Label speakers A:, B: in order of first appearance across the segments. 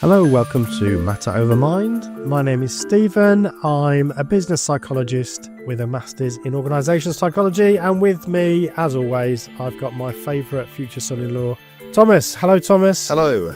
A: Hello, welcome to Matter Over Mind. My name is Stephen. I'm a business psychologist with a master's in organisational psychology, and with me, as always, I've got my favourite future son-in-law, Thomas. Hello, Thomas.
B: Hello.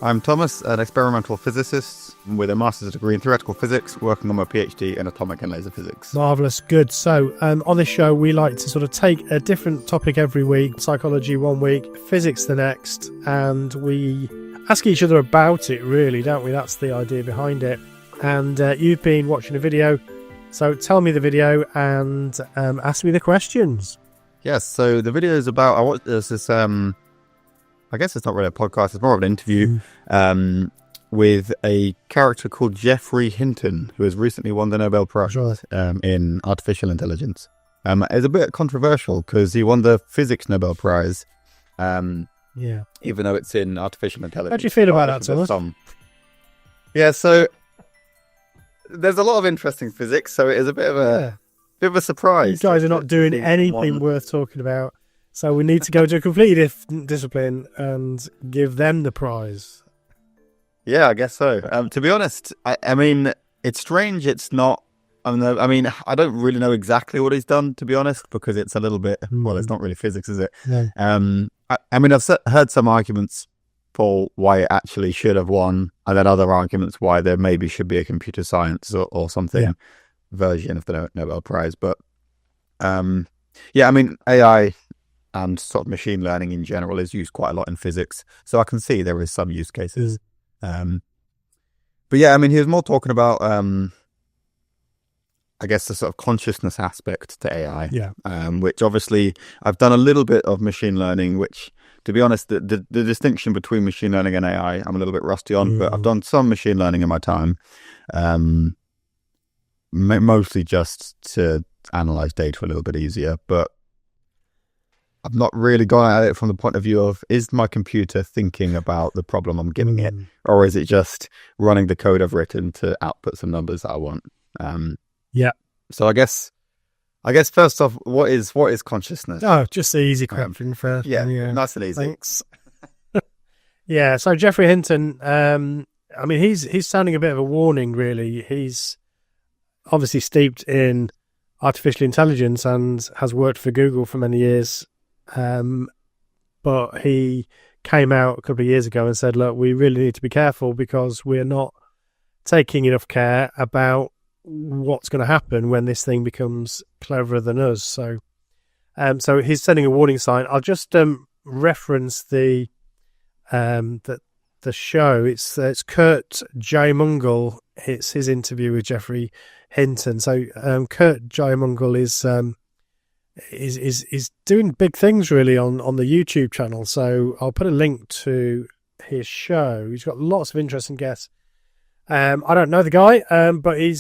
B: I'm Thomas, an experimental physicist with a master's degree in theoretical physics, working on my PhD in atomic and laser physics.
A: Marvellous, good. So on this show, we like to sort of take a different topic every week, psychology one week, physics the next, and we ask each other about it, really, don't we? That's the idea behind it. And you've been watching a video, so tell me the video and ask me the questions.
B: Yes, so the video is about, there's this, I guess it's not really a podcast, it's more of an interview with a character called Geoffrey Hinton, who has recently won the Nobel Prize in artificial intelligence. It's a bit controversial because he won the physics Nobel Prize.
A: Yeah.
B: Even though it's in artificial intelligence.
A: How do you feel about that, Thomas?
B: Yeah, so there's a lot of interesting physics, so it is a bit of a surprise.
A: You guys are not doing anything worth talking about, so we need to go to a completely different discipline and give them the prize.
B: Yeah, I guess so. To be honest, I mean, it's strange. It's not. I don't really know exactly what he's done, to be honest, because it's a little bit. Well, it's not really physics, is it?
A: No.
B: I've heard some arguments for why it actually should have won, and then other arguments why there maybe should be a computer science or something version of the Nobel Prize. But AI and sort of machine learning in general is used quite a lot in physics, so I can see there is some use cases. But yeah, I mean, he was more talking about I guess the sort of consciousness aspect to AI, which obviously I've done a little bit of machine learning, which, to be honest, the distinction between machine learning and AI, I'm a little bit rusty on, but I've done some machine learning in my time, mostly just to analyze data a little bit easier, but I've not really gone at it from the point of view of, is my computer thinking about the problem I'm giving it, or is it just running the code I've written to output some numbers that I want? So I guess first off, what is consciousness?
A: Oh, just the easy question first.
B: Nice and easy.
A: Thanks. Yeah. So Geoffrey Hinton, he's sounding a bit of a warning, really. He's obviously steeped in artificial intelligence and has worked for Google for many years. But he came out a couple of years ago and said, look, we really need to be careful because we're not taking enough care about what's going to happen when this thing becomes cleverer than us. So he's sending a warning sign. I'll just reference the show. It's Kurt Jaimungal. It's his interview with Geoffrey Hinton. So Kurt Jaimungal is doing big things really on the YouTube channel. So I'll put a link to his show. He's got lots of interesting guests. I don't know the guy, but he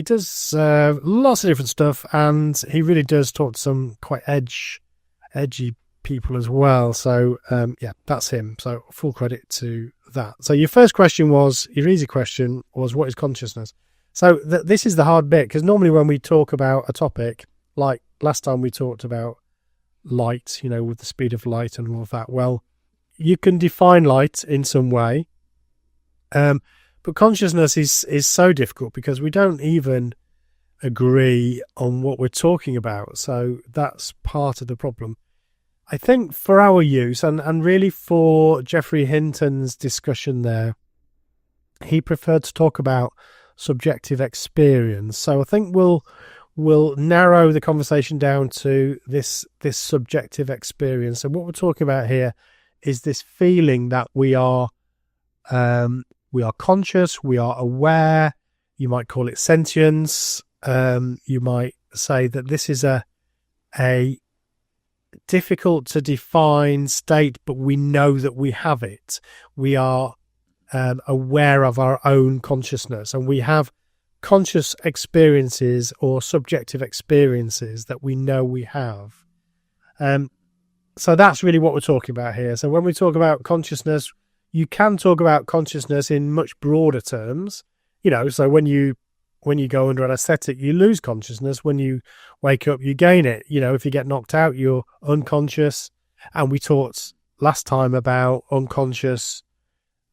A: does lots of different stuff, and he really does talk to some quite edgy people as well. So that's him. So full credit to that. So your easy question was, what is consciousness? So this is the hard bit, because normally when we talk about a topic, like last time we talked about light, with the speed of light and all of that. Well, you can define light in some way. But consciousness is so difficult because we don't even agree on what we're talking about. So that's part of the problem. I think for our use, and really for Geoffrey Hinton's discussion there, he preferred to talk about subjective experience. So I think we'll narrow the conversation down to this subjective experience. And what we're talking about here is this feeling that we are conscious, we are aware. You might call it sentience. You might say that this is a difficult to define state, but we know that we have it. We are aware of our own consciousness, and we have conscious experiences or subjective experiences that we know we have. So that's really what we're talking about here. So when we talk about consciousness, you can talk about consciousness in much broader terms. So when you go under anesthetic, you lose consciousness. When you wake up, you gain it. If you get knocked out, you're unconscious. And we talked last time about unconscious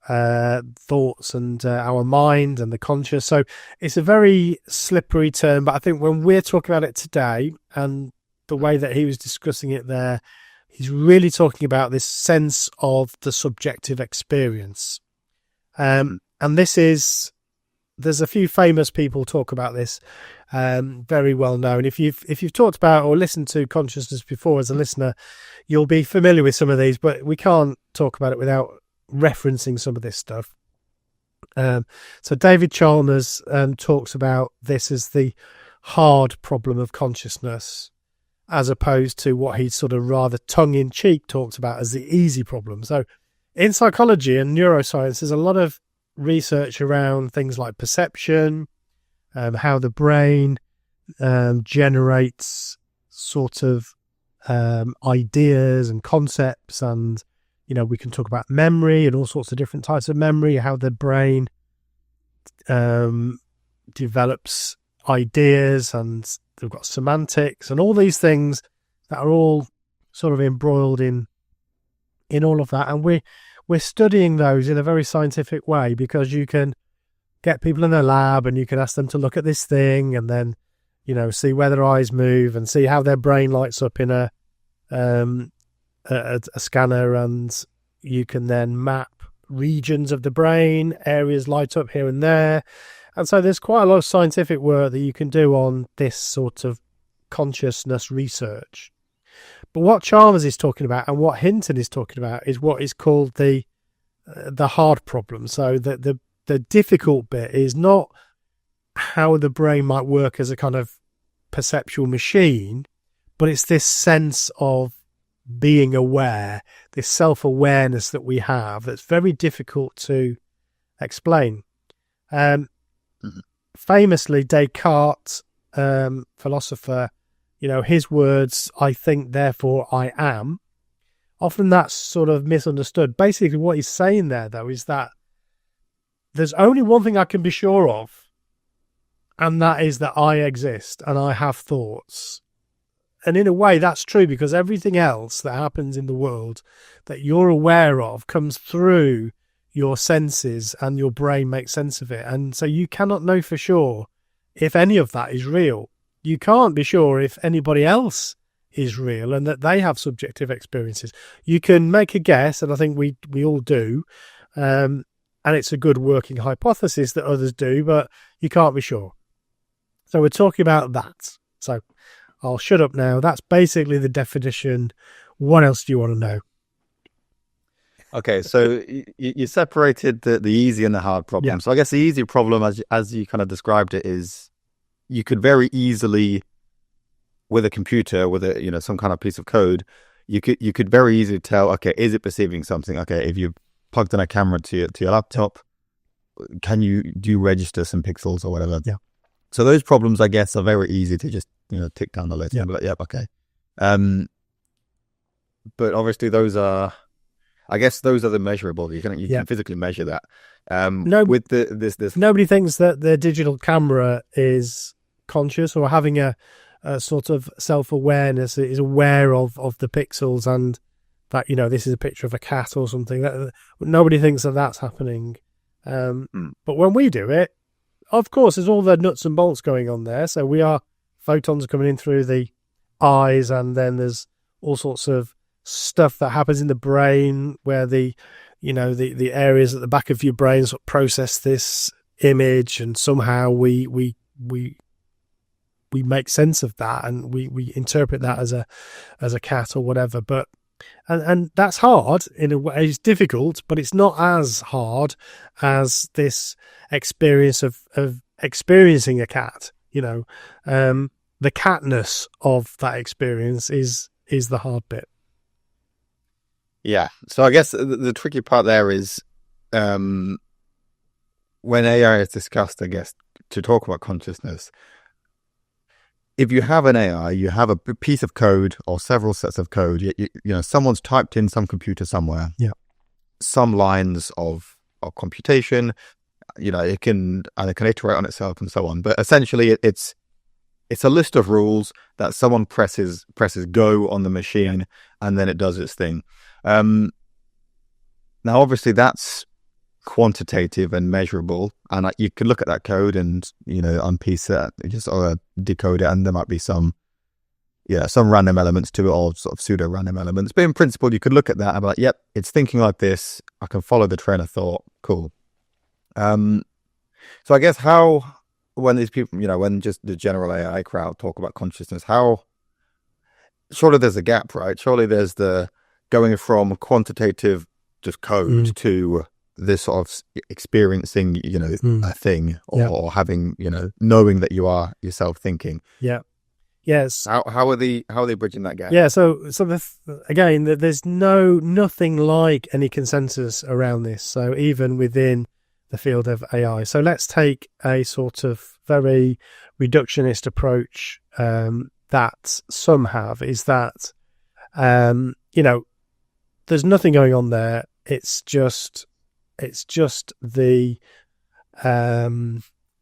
A: thoughts and our mind and the conscious. So it's a very slippery term, but I think when we're talking about it today and the way that he was discussing it there, he's really talking about this sense of the subjective experience. And there's a few famous people talk about this, very well known. If you've talked about or listened to consciousness before as a listener, you'll be familiar with some of these, but we can't talk about it without referencing some of this stuff. So David Chalmers talks about this as the hard problem of consciousness, as opposed to what he sort of rather tongue-in-cheek talks about as the easy problem. So in psychology and neuroscience, there's a lot of research around things like perception, how the brain generates sort of ideas and concepts, and we can talk about memory and all sorts of different types of memory, how the brain develops ideas, and they've got semantics and all these things that are all sort of embroiled in all of that. And we're studying those in a very scientific way, because you can get people in a lab and you can ask them to look at this thing and then, see where their eyes move and see how their brain lights up in a scanner, and you can then map regions of the brain, areas light up here and there. And so there's quite a lot of scientific work that you can do on this sort of consciousness research. But what Chalmers is talking about and what Hinton is talking about is what is called the hard problem. So the difficult bit is not how the brain might work as a kind of perceptual machine, but it's this sense of being aware, this self-awareness that we have that's very difficult to explain. Famously, Descartes, philosopher, his words, "I think, therefore I am." Often that's sort of misunderstood. Basically, what he's saying there, though, is that there's only one thing I can be sure of, and that is that I exist and I have thoughts. And in a way, that's true, because everything else that happens in the world that you're aware of comes through your senses, and your brain makes sense of it. And so you cannot know for sure if any of that is real. You can't be sure if anybody else is real and that they have subjective experiences. You can make a guess, and I think we all do, and it's a good working hypothesis that others do, but you can't be sure. So we're talking about that. So I'll shut up now. That's basically the definition. What else do you want to know?
B: Okay, so you separated the easy and the hard problem.
A: Yeah.
B: So I guess the easy problem, as you kind of described it, is you could very easily, with a computer, with some kind of piece of code, you could very easily tell, okay, is it perceiving something? Okay, if you plugged in a camera to your laptop, do you register some pixels or whatever?
A: Yeah.
B: So those problems, I guess, are very easy to just tick down the list and be like, yep, okay. But obviously those are the measurable. You can physically measure that. With this
A: nobody thinks that the digital camera is conscious or having a sort of self-awareness, is aware of the pixels, and that this is a picture of a cat or something. Nobody thinks that that's happening. But when we do it, of course, there's all the nuts and bolts going on there. So photons are coming in through the eyes, and then there's all sorts of stuff that happens in the brain where the areas at the back of your brain sort of process this image, and somehow we make sense of that, and we interpret that as a cat or whatever. But and that's hard in a way. It's difficult, but it's not as hard as this experience of experiencing a cat. The catness of that experience is the hard bit.
B: Yeah. So I guess the tricky part there is when AI is discussed, I guess, to talk about consciousness, if you have an AI, you have a piece of code or several sets of code, someone's typed in some computer somewhere, some lines of computation, it can iterate on itself and so on. But essentially it's a list of rules that someone presses go on the machine, and then it does its thing. Now, obviously, that's quantitative and measurable, and you could look at that code and unpiece it, just decode it, and there might be some random elements to it, or sort of pseudo random elements. But in principle, you could look at that and be like, yep, it's thinking like this. I can follow the train of thought. Cool. So I guess when these people, when just the general AI crowd talk about consciousness, surely there's a gap, right? Surely there's the going from quantitative just code to this sort of experiencing, a thing, or having, knowing that you are yourself thinking.
A: Yeah. Yes.
B: How are they bridging that gap?
A: Yeah. So again, there's nothing like any consensus around this. So even within the field of AI. So let's take a sort of very reductionist approach that some have, is that, there's nothing going on there. It's just the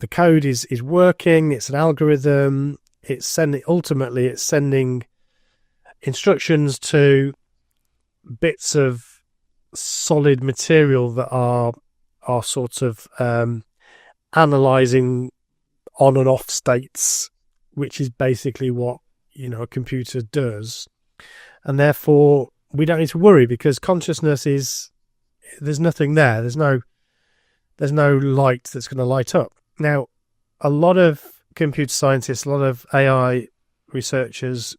A: code is working. It's an algorithm. It's sending instructions to bits of solid material that are sort of analyzing on and off states, which is basically what a computer does, and therefore we don't need to worry, because consciousness there's nothing there. There's no light that's going to light up. Now, a lot of computer scientists, a lot of AI researchers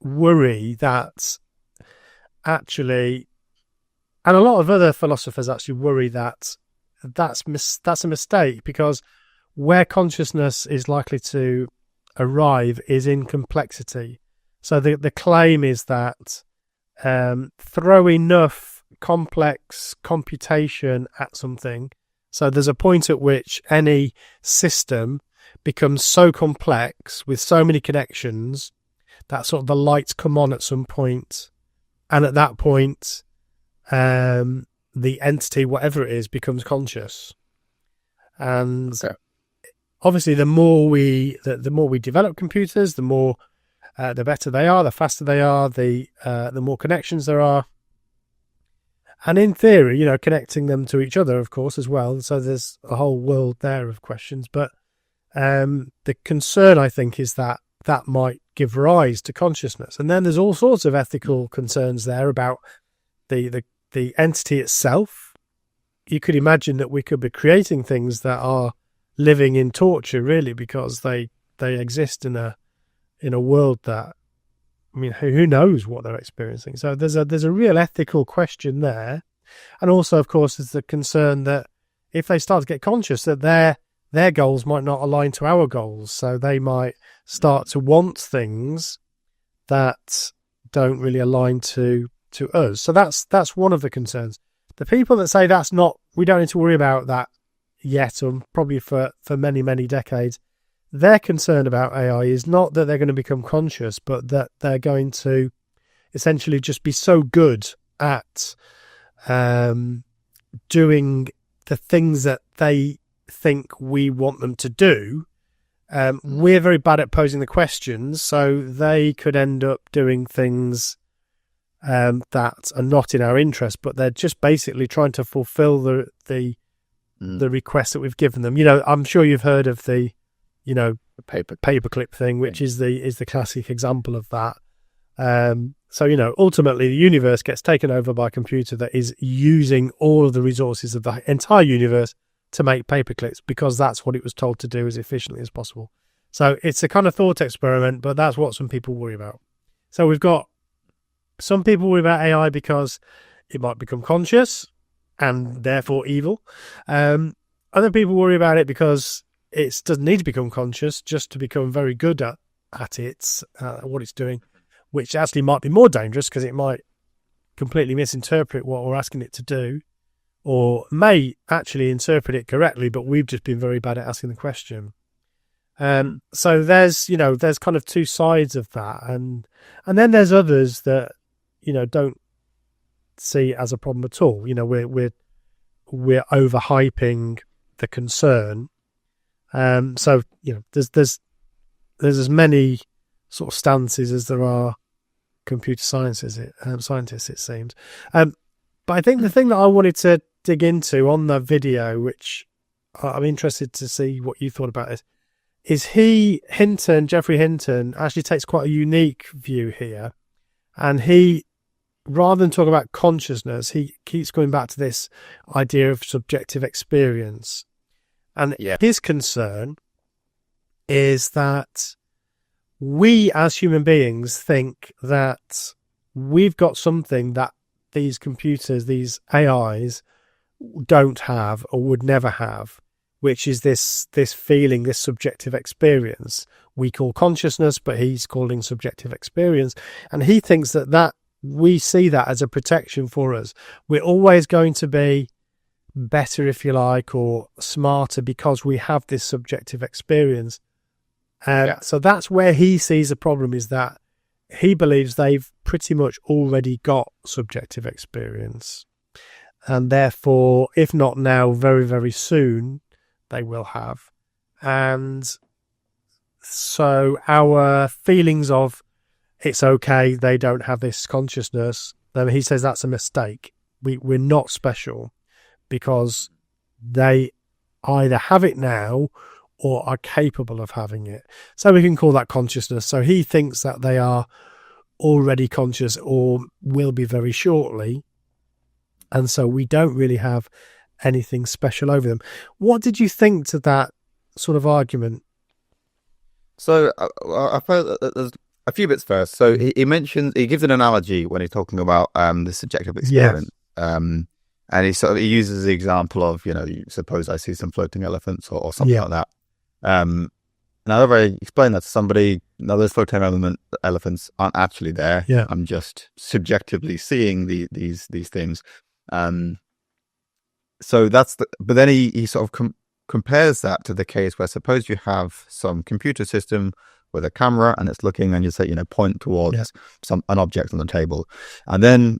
A: worry that actually, and a lot of other philosophers actually worry that that's a mistake, because where consciousness is likely to arrive is in complexity. So the claim is that throw enough complex computation at something, so there's a point at which any system becomes so complex with so many connections that sort of the lights come on at some point, and at that point the entity, whatever it is, becomes conscious. And obviously the more we develop computers, the better they are, the faster they are, the more connections there are, and in theory, connecting them to each other, of course, as well. So there's a whole world there of questions. But the concern, I think, is that might give rise to consciousness. And then there's all sorts of ethical concerns there about the entity itself. You could imagine that we could be creating things that are living in torture, really, because they exist in a world that, who knows what they're experiencing. So there's a real ethical question there. And also, of course, there's the concern that if they start to get conscious, that their goals might not align to our goals. So they might start to want things that don't really align to us. So that's one of the concerns. The people that say we don't need to worry about that yet, or probably for many, many decades, their concern about AI is not that they're going to become conscious, but that they're going to essentially just be so good at doing the things that they think we want them to do. We're very bad at posing the questions, so they could end up doing things that are not in our interest, but they're just basically trying to fulfill the request that we've given them. I'm sure you've heard of the paperclip thing, which is the classic example of that. So ultimately the universe gets taken over by a computer that is using all of the resources of the entire universe to make paperclips, because that's what it was told to do as efficiently as possible. So it's a kind of thought experiment, but that's what some people worry about. So we've got some people worry about AI because it might become conscious and therefore evil. Other people worry about it because it doesn't need to become conscious, just to become very good at what it's doing, which actually might be more dangerous, because it might completely misinterpret what we're asking it to do, or may actually interpret it correctly, but we've just been very bad at asking the question. So there's kind of two sides of that, and then there's others that don't see it as a problem at all. We're overhyping the concern. So there's as many sort of stances as there are computer scientists, it seems. But I think the thing that I wanted dig into on the video, which I'm interested to see what you thought about this, is Geoffrey Hinton actually takes quite a unique view here. And he, rather than talk about consciousness, he keeps going back to this idea of subjective experience. And his concern is that we as human beings think that we've got something that these computers, these AIs, don't have or would never have, which is this feeling, this subjective experience we call consciousness, but he's calling subjective experience. And he thinks that we see that as a protection for us. We're always going to be better, if you like, or smarter because we have this subjective experience. So that's where he sees a problem, is that he believes they've pretty much already got subjective experience. And therefore, if not now, very, very soon, they will have. And so our feelings of it's okay, they don't have this consciousness, then he says that's a mistake. We're not special because they either have it now or are capable of having it. So we can call that consciousness. So he thinks that they are already conscious or will be very shortly. And so we don't really have anything special over them. What did you think to that sort of argument?
B: So I felt there's a few bits first. So he gives an analogy when he's talking about the subjective experience. And he uses the example of, suppose I see some floating elephants or something like that. Now, if I explain that to somebody, now those floating elephants aren't actually there.
A: Yeah.
B: I'm just subjectively seeing these things. So that's but then he sort of compares that to the case where suppose you have some computer system with a camera and it's looking and you say, point towards an object on the table. And then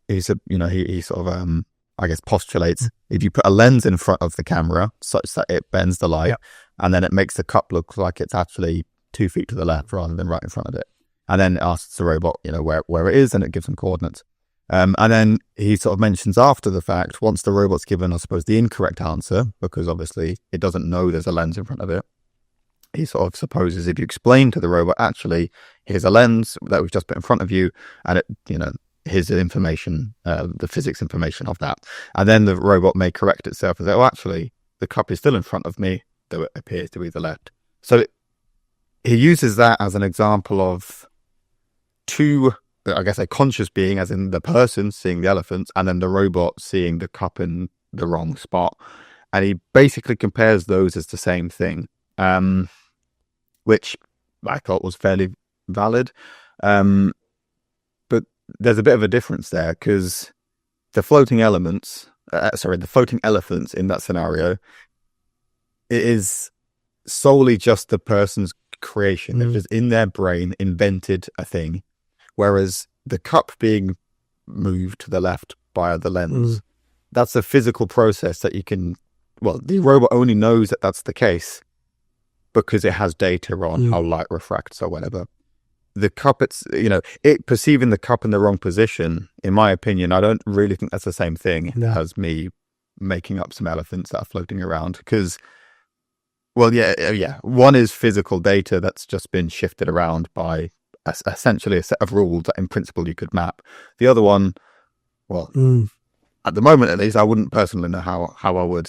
B: he sort of, I guess, postulates if you put a lens in front of the camera such that it bends the light and then it makes the cup look like it's actually 2 feet to the left rather than right in front of it. And then it asks the robot, where it is, and it gives them coordinates. And then he sort of mentions after the fact, once the robot's given, I suppose, the incorrect answer, because obviously it doesn't know there's a lens in front of it, he sort of supposes if you explain to the robot, actually, here's a lens that we've just put in front of you, and it, here's the information, the physics information of that. And then the robot may correct itself and say, oh, actually, the cup is still in front of me, though it appears to be the left. So he uses that as an example of two, I guess, a conscious being, as in the person seeing the elephants, and then the robot seeing the cup in the wrong spot. And he basically compares those as the same thing, which I thought was fairly valid. But there's a bit of a difference there, because the floating elephants in that scenario, it is solely just the person's creation. They've just in their brain invented a thing. Whereas the cup being moved to the left by the lens, that's a physical process that the robot only knows that that's the case because it has data on how light refracts or whatever. The cup, it perceiving the cup in the wrong position, in my opinion, I don't really think that's the same thing as me making up some elephants that are floating around. Because, one is physical data that's just been shifted around by essentially a set of rules that in principle you could map. The other one, at the moment at least, I wouldn't personally know how I would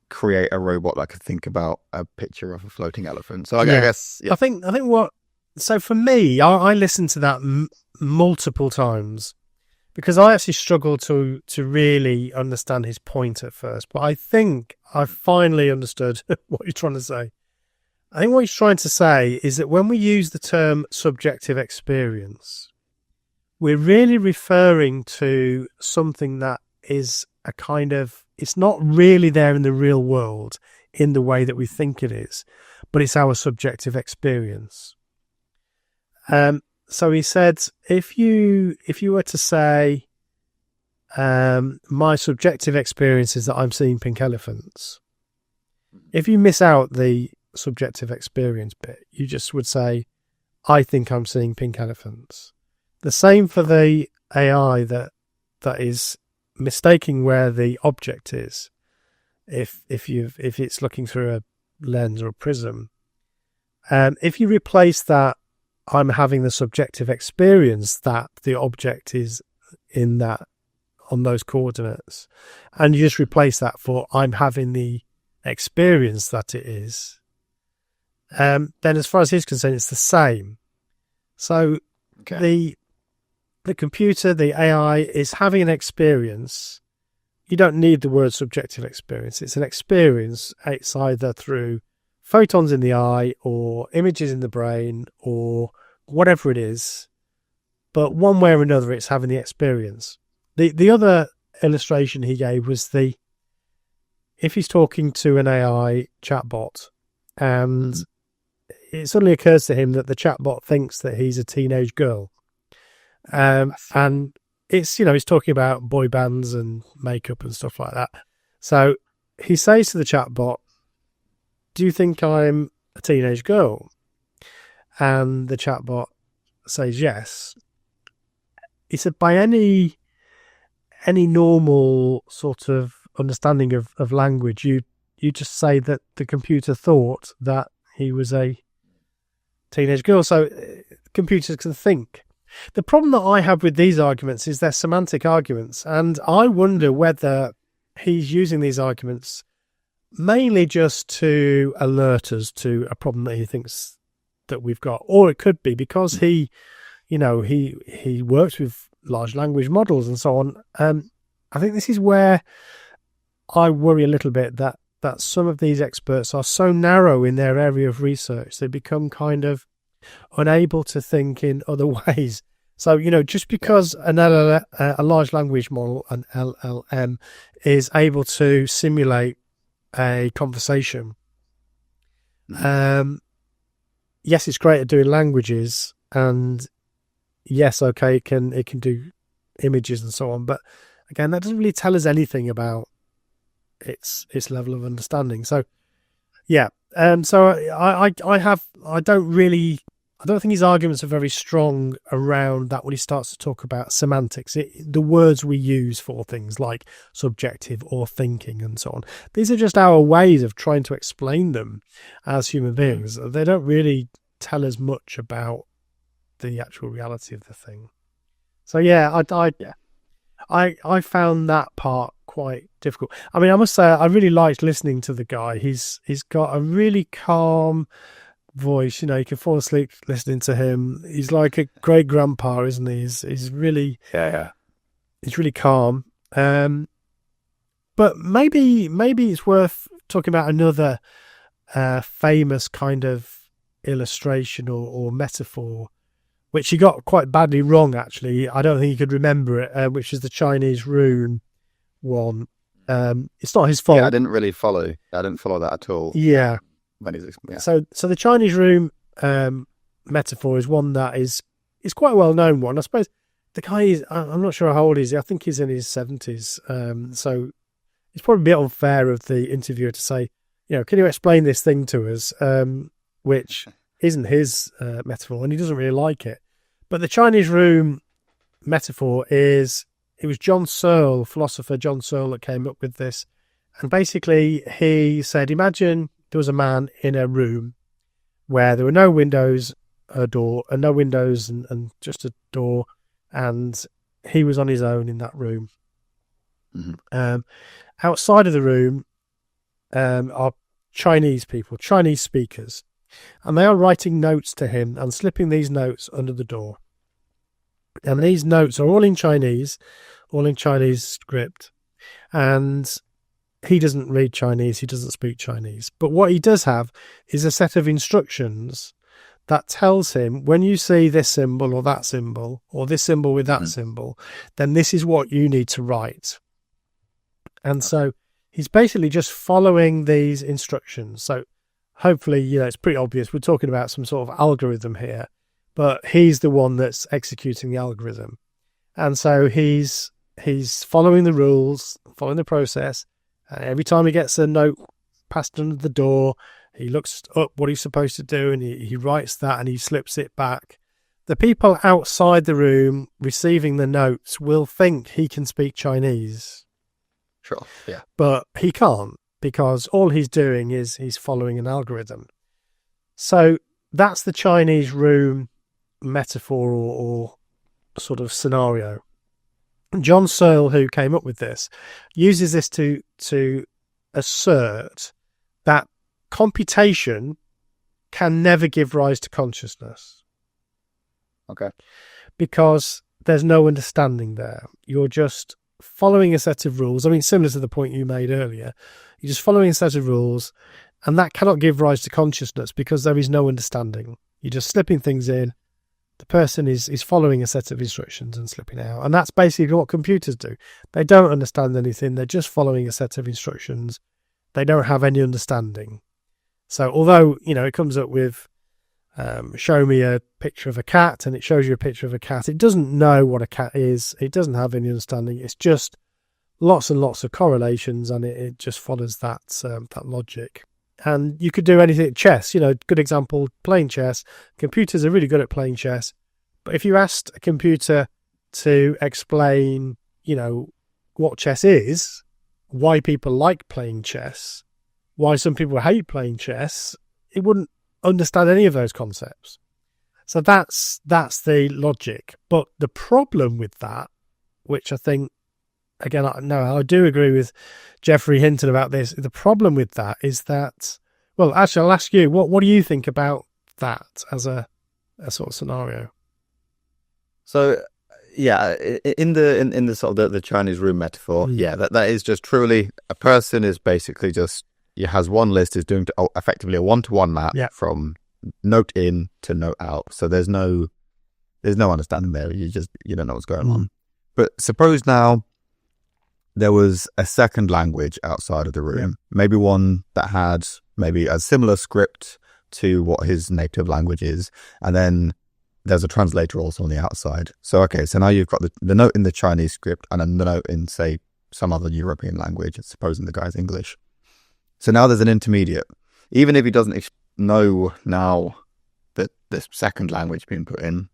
B: create a robot that could think about a picture of a floating elephant. So I guess
A: I think so for me, I listened to that multiple times because I actually struggled to really understand his point at first, but I think I finally understood what you're trying to say. I think what he's trying to say is that when we use the term subjective experience, we're really referring to something that is a kind of, it's not really there in the real world in the way that we think it is, but it's our subjective experience. So he said, if you were to say, my subjective experience is that I'm seeing pink elephants, if you miss out the subjective experience bit, you just would say, I think I'm seeing pink elephants. The same for the AI that is mistaking where the object is, if it's looking through a lens or a prism, if you replace that, I'm having the subjective experience that the object is in that, on those coordinates, and you just replace that for I'm having the experience that it is, then as far as he's concerned, it's the same. So the computer, the AI, is having an experience. You don't need the word subjective experience. It's an experience. It's either through photons in the eye or images in the brain or whatever it is. But one way or another, it's having the experience. The other illustration he gave was if he's talking to an AI chatbot and it suddenly occurs to him that the chatbot thinks that he's a teenage girl. And it's, he's talking about boy bands and makeup and stuff like that. So he says to the chatbot, do you think I'm a teenage girl? And the chatbot says yes. He said, by any normal sort of understanding of language, you just say that the computer thought that he was a teenage girl. So computers can think. The problem that I have with these arguments is they're semantic arguments, and I wonder whether he's using these arguments mainly just to alert us to a problem that he thinks that we've got, or it could be because he works with large language models and so on. I think this is where I worry a little bit that some of these experts are so narrow in their area of research, they become kind of unable to think in other ways. So, just because a large language model, an LLM, is able to simulate a conversation, yes, it's great at doing languages, and yes, okay, it can do images and so on, but again, that doesn't really tell us anything about its level of understanding. So, yeah, so I don't think his arguments are very strong around that when he starts to talk about semantics, the words we use for things like subjective or thinking and so on. These are just our ways of trying to explain them as human beings. They don't really tell us much about the actual reality of the thing. So yeah, I found that part quite difficult. I mean, I must say, I really liked listening to the guy. He's got a really calm voice. You can fall asleep listening to him. He's like a great grandpa, isn't he? He's really he's really calm. But maybe it's worth talking about another famous kind of illustration or metaphor, which he got quite badly wrong, actually. I don't think he could remember it, which is the Chinese room one. It's not his fault.
B: Yeah, I didn't follow that at all.
A: Yeah.
B: Yeah.
A: So the Chinese room metaphor is one that is quite a well-known one. I suppose the guy is, I'm not sure how old he is. I think he's in his 70s. So it's probably a bit unfair of the interviewer to say, can you explain this thing to us, which isn't his metaphor, and he doesn't really like it. But the Chinese room metaphor it was John Searle, philosopher John Searle, that came up with this. And basically he said, imagine there was a man in a room where there were no windows, and just a door, and he was on his own in that room. Mm-hmm. Outside of the room are Chinese people, Chinese speakers, and they are writing notes to him and slipping these notes under the door. And these notes are all in Chinese script, and he doesn't read Chinese, he doesn't speak Chinese. But what he does have is a set of instructions that tells him, when you see this symbol or that symbol, or this symbol with that symbol, then this is what you need to write. And so he's basically just following these instructions. So hopefully, it's pretty obvious. We're talking about some sort of algorithm here, but he's the one that's executing the algorithm. And so he's following the rules, following the process. And every time he gets a note passed under the door, he looks up what he's supposed to do, and he writes that, and he slips it back. the people outside the room receiving the notes will think he can speak Chinese.
B: Sure. Yeah.
A: But he can't, because all he's doing is he's following an algorithm. So that's the Chinese room metaphor or sort of scenario. John Searle, who came up with this, uses this to assert that computation can never give rise to consciousness.
B: Okay.
A: Because there's no understanding there. You're just following a set of rules. I mean, similar to the point you made earlier. You're just following a set of rules, and that cannot give rise to consciousness because there is no understanding. You're just slipping things in. The person is following a set of instructions and slipping out. And that's basically what computers do. They don't understand anything. They're just following a set of instructions. They don't have any understanding. So although, it comes up with show me a picture of a cat, and it shows you a picture of a cat, it doesn't know what a cat is. It doesn't have any understanding. It's just lots and lots of correlations, and it just follows that logic. And you could do anything. Chess, good example, playing chess. Computers are really good at playing chess. But if you asked a computer to explain, what chess is, why people like playing chess, why some people hate playing chess, it wouldn't understand any of those concepts. So that's the logic. But the problem with that, which I think, again, I do agree with Geoffrey Hinton about this. The problem with that is that, well, actually, I'll ask you, what do you think about that as a sort of scenario?
B: So, yeah, in the sort of the Chinese room metaphor, that is just truly a person is basically just, he has one list, is doing effectively a one-to-one map from note in to note out. So there's no understanding there. You don't know what's going on. But suppose now there was a second language outside of the room, maybe one that had maybe a similar script to what his native language is, and then there's a translator also on the outside. So now you've got the note in the Chinese script and then the note in, say, some other European language, supposing the guy's English. So now there's an intermediate. Even if he doesn't know now that this second language being put in,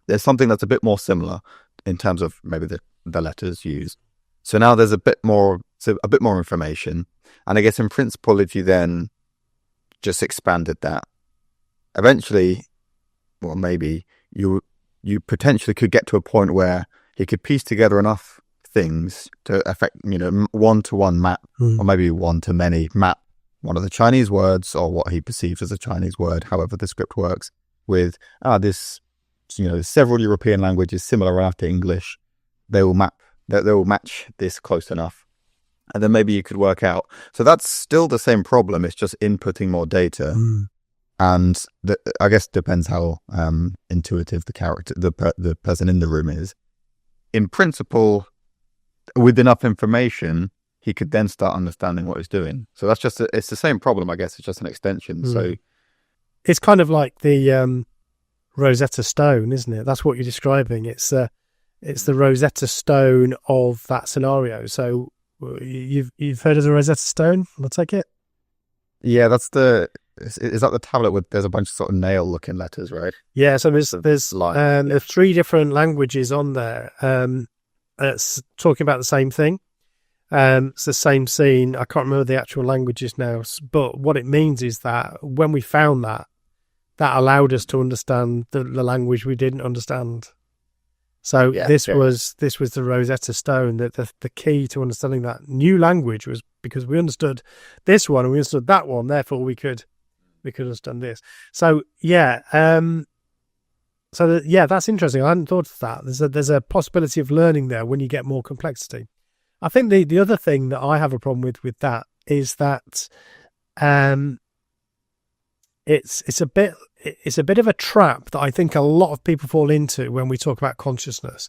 B: there's something that's a bit more similar in terms of maybe the letters used. So now there's a bit more information. And I guess in principle, if you then just expanded that, eventually, well, maybe you potentially could get to a point where he could piece together enough things to affect, one-to-one map, or maybe one-to-many map one of the Chinese words, or what he perceives as a Chinese word, however the script works, with this, several European languages similar enough to English. They will match this close enough. And then maybe you could work out. So that's still the same problem. It's just inputting more data. And I guess it depends how intuitive the character, the person in the room is. In principle, with enough information, he could then start understanding what he's doing. So that's it's the same problem, I guess. It's just an extension. So
A: it's kind of like the Rosetta Stone, isn't it? That's what you're describing. It's the Rosetta Stone of that scenario. So you've heard of the Rosetta Stone? I'll take it.
B: Yeah, is that the tablet with there's a bunch of sort of nail-looking letters, right?
A: Yeah, so there's 3 different languages on there. It's talking about the same thing. It's the same scene. I can't remember the actual languages now, but what it means is that when we found that allowed us to understand the language we didn't understand. So this was the Rosetta Stone. That the key to understanding that new language was because we understood this one and we understood that one. Therefore, we could understand this. So that's interesting. I hadn't thought of that. There's a possibility of learning there when you get more complexity. I think the other thing that I have a problem with that is that it's a bit of a trap that I think a lot of people fall into when we talk about consciousness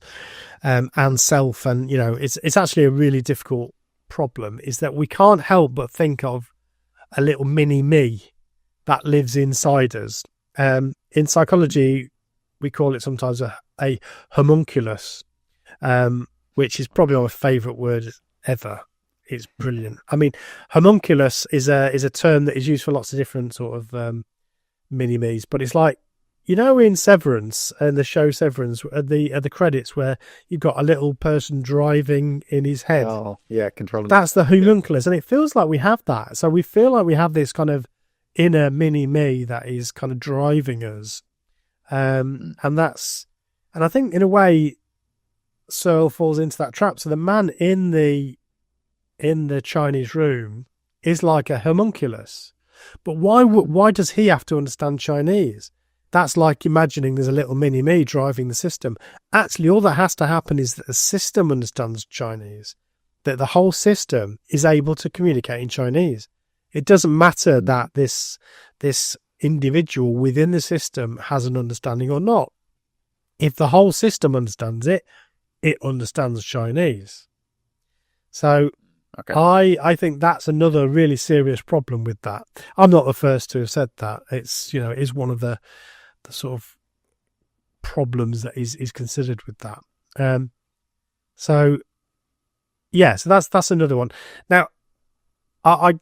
A: and self, and it's actually a really difficult problem. Is that we can't help but think of a little mini me that lives inside us. In psychology, we call it sometimes a homunculus, which is probably my favourite word ever. It's brilliant. I mean, homunculus is a term that is used for lots of different sort of mini-me's, but it's like, in Severance and the show Severance, at the credits where you've got a little person driving in his head.
B: Oh, yeah, controlling.
A: That's the homunculus, and it feels like we have that. So we feel like we have this kind of inner mini me that is kind of driving us, and I think in a way, Searle falls into that trap. So the man in the Chinese room is like a homunculus, but why does he have to understand Chinese? That's like imagining there's a little mini me driving the system. Actually, all that has to happen is that the system understands Chinese, that the whole system is able to communicate in Chinese. It doesn't matter that this individual within the system has an understanding or not. If the whole system understands it, it understands Chinese. So okay. I think that's another really serious problem with that. I'm not the first to have said that. It's, it is one of the sort of problems that is considered with that. So that's another one. Now, I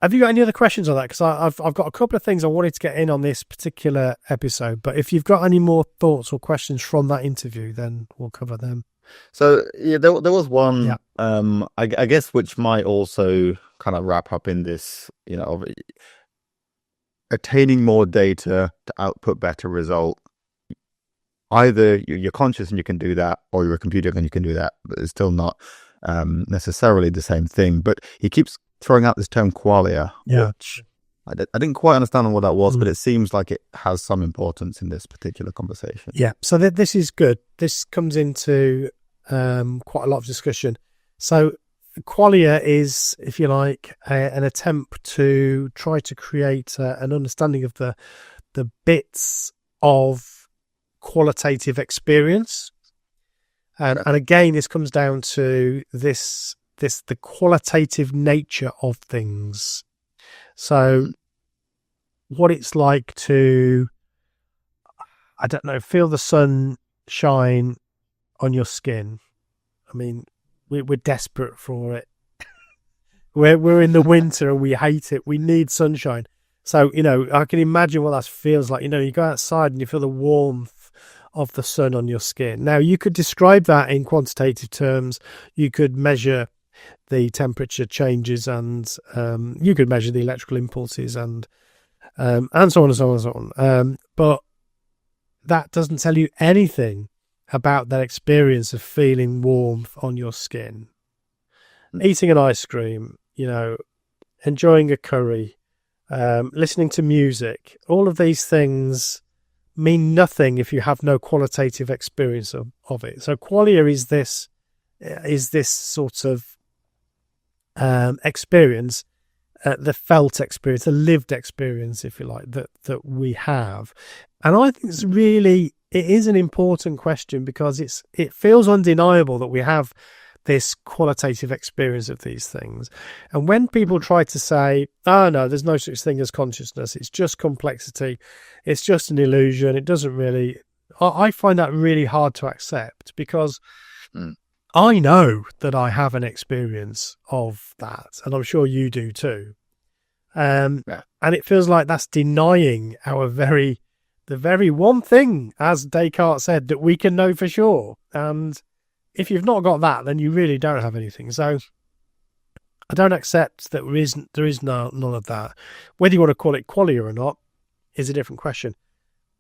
A: have you got any other questions on that? Because I've got a couple of things I wanted to get in on this particular episode, but if you've got any more thoughts or questions from that interview, then we'll cover them.
B: So yeah, there was one, I guess, which might also kind of wrap up in this, attaining more data to output better result. Either you're conscious and you can do that, or you're a computer and you can do that, but it's still not necessarily the same thing. But he keeps throwing out this term qualia, which I didn't quite understand what that was, but it seems like it has some importance in this particular conversation.
A: Yeah, so this is good. This comes into quite a lot of discussion. So qualia is, if you like, an attempt to try to create an understanding of the bits of qualitative experience. And again, this comes down to the qualitative nature of things. So what it's like to, I don't know, feel the sun shine on your skin. I mean, we're desperate for it. We're in the winter and we hate it. We need sunshine. So, I can imagine what that feels like. You go outside and you feel the warmth of the sun on your skin. Now, you could describe that in quantitative terms. You could measure the temperature changes, and you could measure the electrical impulses, and so on and so on and so on. But that doesn't tell you anything about that experience of feeling warmth on your skin. Eating an ice cream, enjoying a curry, listening to music, all of these things mean nothing if you have no qualitative experience of it. So qualia is this sort of experience, the felt experience, the lived experience, if you like, that we have. And I think it is an important question, because it feels undeniable that we have this qualitative experience of these things. And when people try to say, oh no, there's no such thing as consciousness, it's just complexity, it's just an illusion, it doesn't really, I find that really hard to accept, because I know that I have an experience of that, and I'm sure you do too. And it feels like that's denying the very one thing, as Descartes said, that we can know for sure. And if you've not got that, then you really don't have anything. So I don't accept that there is none of that. Whether you want to call it qualia or not is a different question.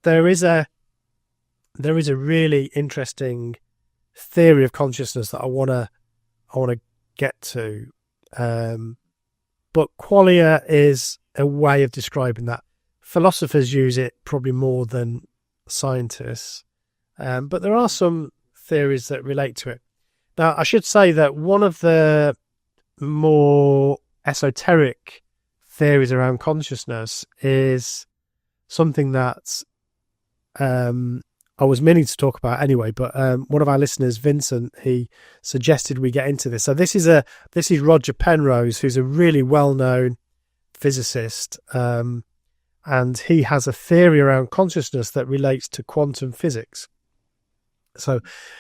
A: There is a really interesting theory of consciousness that I want to get to, but qualia is a way of describing that. Philosophers use it probably more than scientists, but there are some theories that relate to it. Now, I should say that one of the more esoteric theories around consciousness is something that I was meaning to talk about anyway, but one of our listeners, Vincent, he suggested we get into this. So this is Roger Penrose, who's a really well-known physicist, and he has a theory around consciousness that relates to quantum physics. So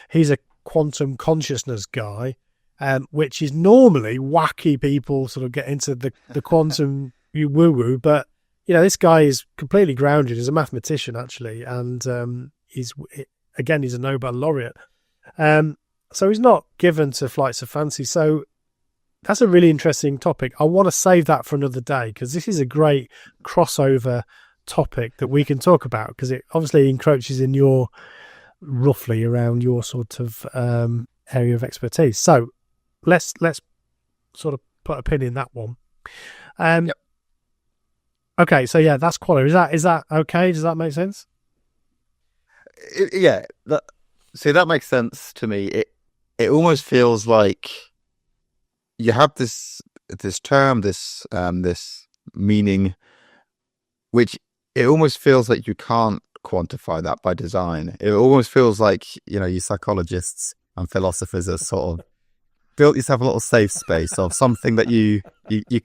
A: he's a quantum consciousness guy, which is normally wacky people sort of get into the quantum woo-woo, but this guy is completely grounded. He's a mathematician, actually, and he's a Nobel laureate. So he's not given to flights of fancy. So that's a really interesting topic. I want to save that for another day, because this is a great crossover topic that we can talk about, because it obviously encroaches in roughly around your sort of area of expertise. So let's sort of put a pin in that one.
B: Yep.
A: Okay, so yeah, that's quality. Is that okay? Does that make sense?
B: Yeah. That makes sense to me. It almost feels like you have this term, this meaning, which it almost feels like you can't quantify that by design. It almost feels like, you psychologists and philosophers are sort of built yourself a little safe space of something that you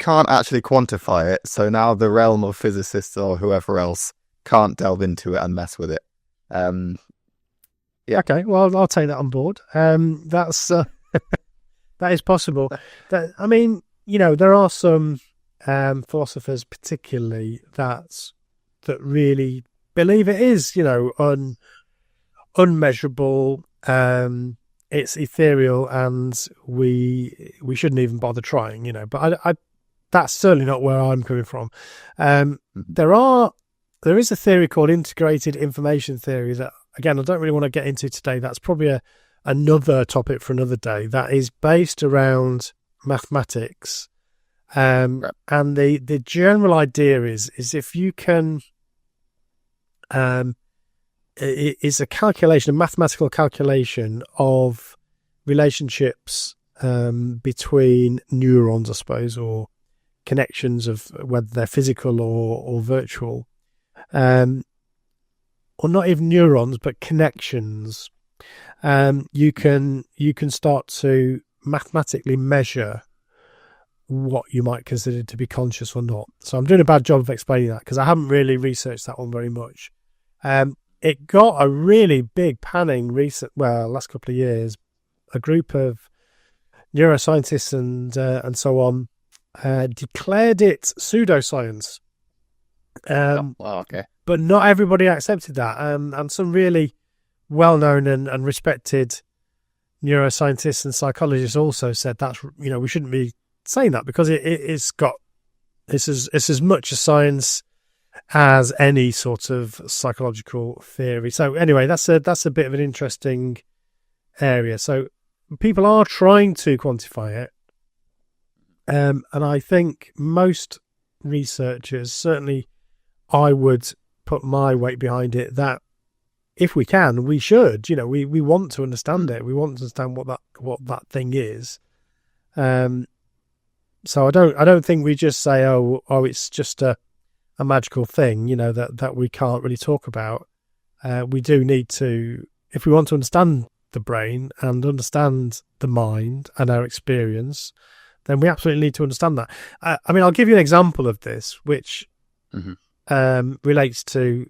B: can't actually quantify it. So now the realm of physicists or whoever else can't delve into it and mess with it. Yeah.
A: Okay, well, I'll take that on board. That's that is possible. I mean, there are some philosophers, particularly that really believe it is, unmeasurable. It's ethereal, and we shouldn't even bother trying, But I that's certainly not where I'm coming from. There is a theory called integrated information theory that, again, I don't really want to get into today. That's probably another topic for another day. That is based around mathematics, and the general idea is if you can, it is a mathematical calculation of relationships between neurons, I suppose, or connections of whether they're physical or virtual. Or not even neurons, but connections. You can start to mathematically measure what you might consider to be conscious or not. So I'm doing a bad job of explaining that, because I haven't really researched that one very much. It got a really big panning last couple of years. A group of neuroscientists and so on declared it pseudoscience.
B: Wow, okay.
A: But not everybody accepted that. And some really well-known and respected neuroscientists and psychologists also said that's, we shouldn't be saying that, because it's as much a science as any sort of psychological theory. So anyway, that's a bit of an interesting area. So people are trying to quantify it. And I think most researchers, certainly I would put my weight behind it, that if we can, we should. We want to understand it. We want to understand what that thing is. So I don't think we just say, oh, it's just a magical thing, that we can't really talk about. We do need to, if we want to understand the brain and understand the mind and our experience, then we absolutely need to understand that. I mean, I'll give you an example of this, which relates to,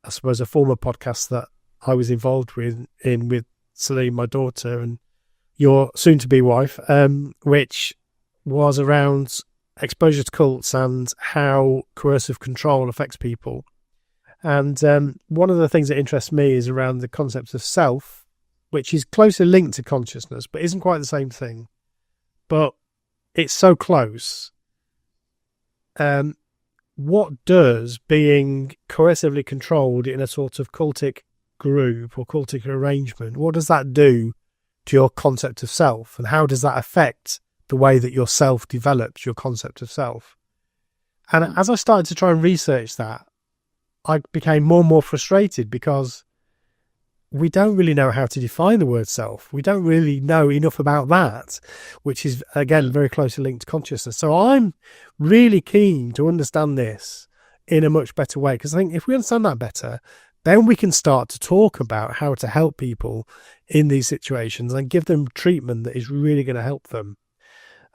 A: I suppose, a former podcast that I was involved with Celine, my daughter, and your soon-to-be wife, which was around exposure to cults and how coercive control affects people. And one of the things that interests me is around the concept of self, which is closely linked to consciousness, but isn't quite the same thing. But it's so close. What does being coercively controlled in a sort of cultic group or cultic arrangement, what does that do to your concept of self? And how does that affect the way that your self develops, your concept of self? And as I started to try and research that, I became more and more frustrated, because we don't really know how to define the word self. We don't really know enough about that, which is, again, very closely linked to consciousness. So I'm really keen to understand this in a much better way, because I think if we understand that better, then we can start to talk about how to help people in these situations and give them treatment that is really going to help them.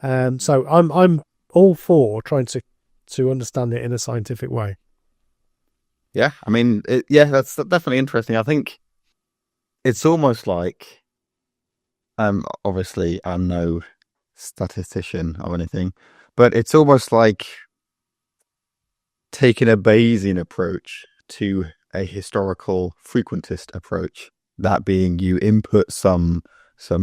A: So I'm all for trying to understand it in a scientific way.
B: Yeah, I mean, that's definitely interesting. I think it's almost like, obviously I'm no statistician or anything, but it's almost like taking a Bayesian approach to a historical frequentist approach, that being you input some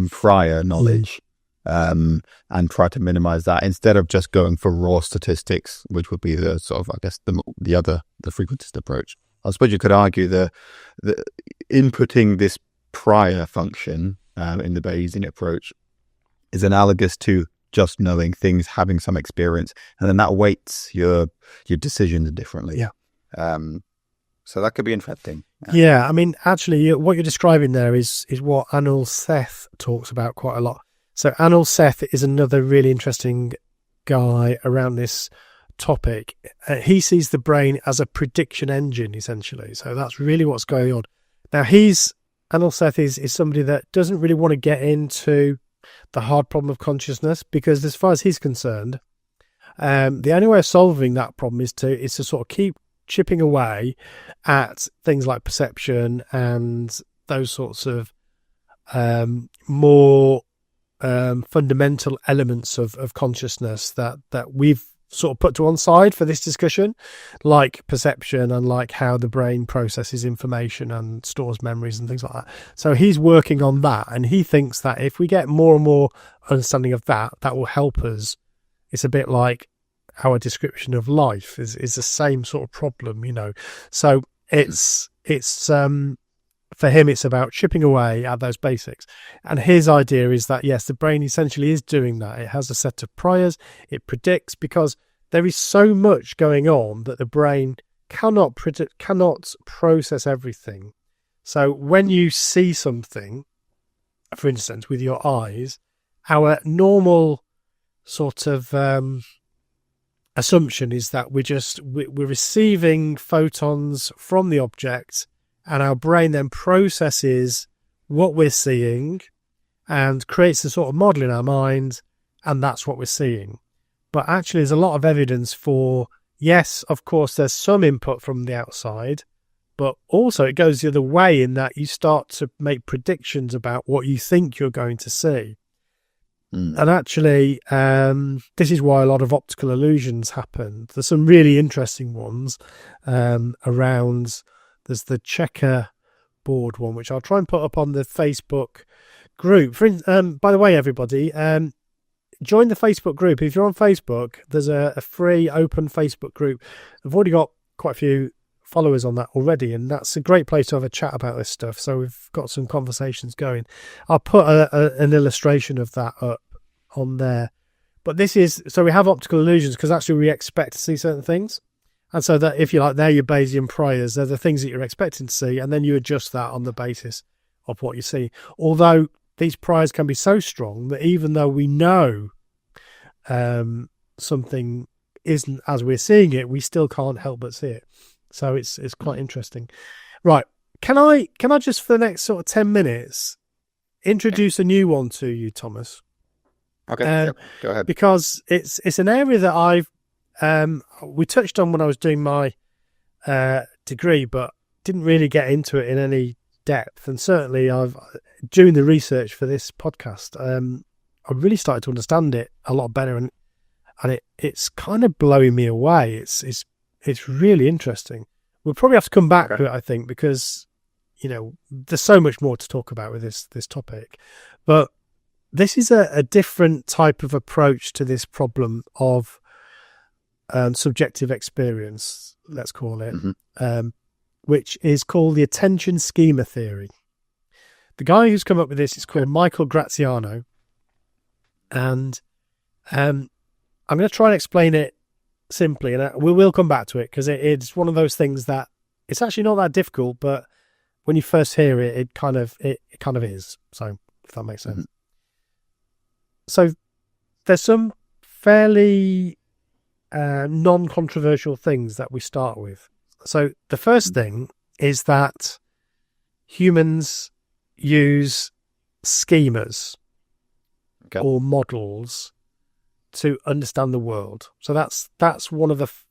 B: prior knowledge and try to minimize that instead of just going for raw statistics, which would be the sort of, I guess, the frequentist approach. I suppose you could argue the inputting this prior function in the Bayesian approach is analogous to just knowing things, having some experience, and then that weights your decisions differently.
A: Yeah.
B: So that could be interesting.
A: Yeah, I mean, actually, what you're describing there is what Anil Seth talks about quite a lot. So Anil Seth is another really interesting guy around this topic. He sees the brain as a prediction engine, essentially. So that's really what's going on. Now, Anil Seth is somebody that doesn't really want to get into the hard problem of consciousness, because as far as he's concerned, the only way of solving that problem is to sort of keep chipping away at things like perception and those sorts of more fundamental elements of consciousness that we've sort of put to one side for this discussion, like perception and like how the brain processes information and stores memories and things like that. So he's working on that, and he thinks that if we get more and more understanding of that will help us. It's a bit like our description of life is the same sort of problem, So it's for him, it's about chipping away at those basics. And his idea is that, yes, the brain essentially is doing that. It has a set of priors. It predicts, because there is so much going on that the brain cannot process everything. So when you see something, for instance, with your eyes, our normal sort of assumption is that we're receiving photons from the object, and our brain then processes what we're seeing and creates a sort of model in our mind, and that's what we're seeing. But actually, there's a lot of evidence for, yes, of course, there's some input from the outside, but also it goes the other way in that you start to make predictions about what you think you're going to see. And actually, this is why a lot of optical illusions happen. There's some really interesting ones around. There's the checkerboard one, which I'll try and put up on the Facebook group. By the way, everybody, join the Facebook group. If you're on Facebook, there's a free open Facebook group. I've already got quite a few followers on that already, and that's a great place to have a chat about this stuff. So we've got some conversations going. I'll put an illustration of that up on there. But so we have optical illusions because actually we expect to see certain things. And so that, if you like, they're your Bayesian priors. They're the things that you're expecting to see, and then you adjust that on the basis of what you see. Although these priors can be so strong that even though we know something isn't as we're seeing it, we still can't help but see it. So it's quite interesting. Right. Can I just, for the next sort of 10 minutes, introduce a new one to you, Thomas?
B: Okay, go ahead.
A: Because it's an area that we touched on when I was doing my degree, but didn't really get into it in any depth. And certainly doing the research for this podcast, I really started to understand it a lot better, and it's kind of blowing me away. It's really interesting. We'll probably have to come back to it, I think, because there's so much more to talk about with this topic. But this is a different type of approach to this problem of subjective experience, let's call it, which is called the attention schema theory. The guy who's come up with this is called Michael Graziano, and I'm going to try and explain it simply, and we will come back to it because it's one of those things that it's actually not that difficult, but when you first hear it, it kind of is. So if that makes sense. So there's some fairly non-controversial things that we start with. So the first thing is that humans use schemas or models to understand the world. So that's one of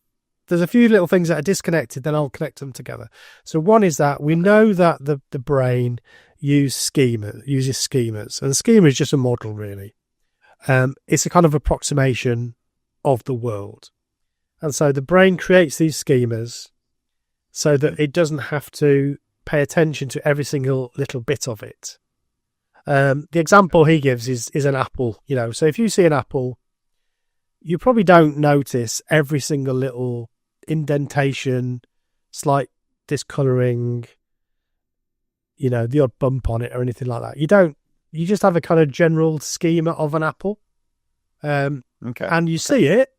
A: there's a few little things that are disconnected, then I'll connect them together. So one is that we know that the brain uses schemas, and the schema is just a model, really. It's a kind of approximation of the world. And so the brain creates these schemas so that it doesn't have to pay attention to every single little bit of it. The example he gives is an apple. So if you see an apple, you probably don't notice every single little indentation, slight discolouring, the odd bump on it or anything like that. You just have a kind of general schema of an apple.
B: Okay.
A: And you see it,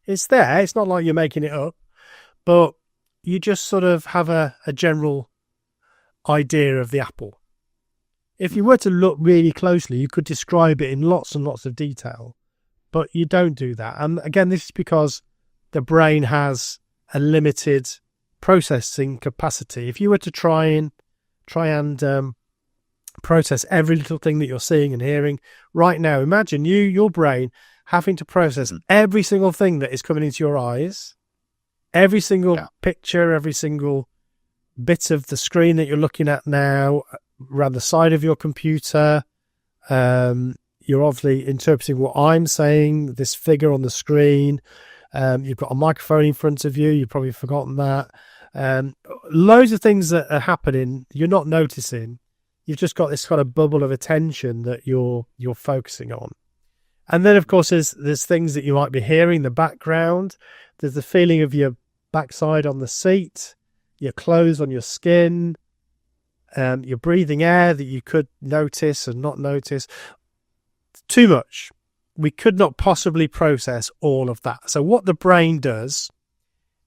A: it's there. It's not like you're making it up, but you just sort of have a general idea of the apple. If you were to look really closely, you could describe it in lots and lots of detail, but you don't do that. And again, this is because the brain has a limited processing capacity. If you were to try and process every little thing that you're seeing and hearing right now, imagine your brain having to process every single thing that is coming into your eyes, every single picture, every single bit of the screen that you're looking at now, around the side of your computer. You're obviously interpreting what I'm saying, this figure on the screen. You've got a microphone in front of you. You've probably forgotten that. Loads of things that are happening you're not noticing. You've just got this kind of bubble of attention that you're focusing on. And then, of course, there's things that you might be hearing in the background. There's the feeling of your backside on the seat, your clothes on your skin, you're breathing air that you could notice and not notice. Too much. We could not possibly process all of that. So what the brain does,